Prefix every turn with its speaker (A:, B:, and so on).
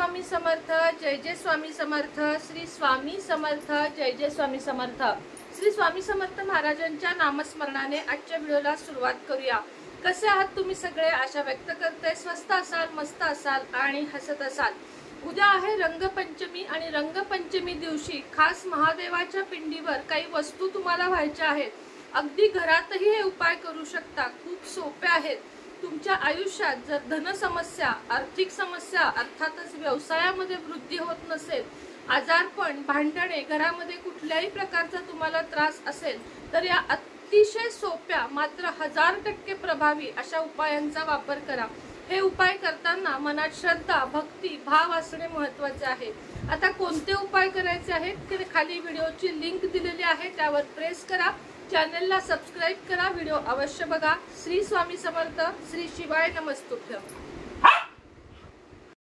A: स्वामी समर्थ, जय जय स्वामी समर्थ, श्री स्वामी समर्थ, जय जय स्वामी समर्थ। श्री स्वामी समर्थ महाराजांच्या नामस्मरणाने आजच्या व्हिडिओला सुरुवात करूया। कसे आहात तुम्ही सगळे? आशा व्यक्त करते स्वस्त असाल, मस्त असाल आणि हसत असाल। उद्या आहे रंगपंचमी आणि रंगपंचमी दिवशी खास महादेवाच्या पिंडीवर काही वस्तू तुम्हाला व्हायच्या आहेत। अगदी घरातही हे उपाय करू शकता, खूप सोपे आहेत। तुमच्या आयुष्यात जर धन समस्या, आर्थिक समस्या, अर्थातच व्यवसायामध्ये वृद्धी होत नसेल, आजारपण, भांडणे, घरामध्ये कुठल्याही प्रकारचा तुम्हाला त्रास असेल तर या अतिशय सोप्या मात्र 1000% प्रभावी अशा उपायांचा वापर करा। हे उपाय करताना मनात श्रद्धा, भक्ती, भाव असणे महत्त्वाचे आहे। आता कोणते उपाय करायचे आहेत ते खाली व्हिडिओची लिंक दिलेली आहे, त्यावर प्रेस करा। चॅनलला सबस्क्राइब करा, व्हिडिओ अवश्य बघा। श्री स्वामी समर्थ, श्री शिवाय नमस्तुभ्यं।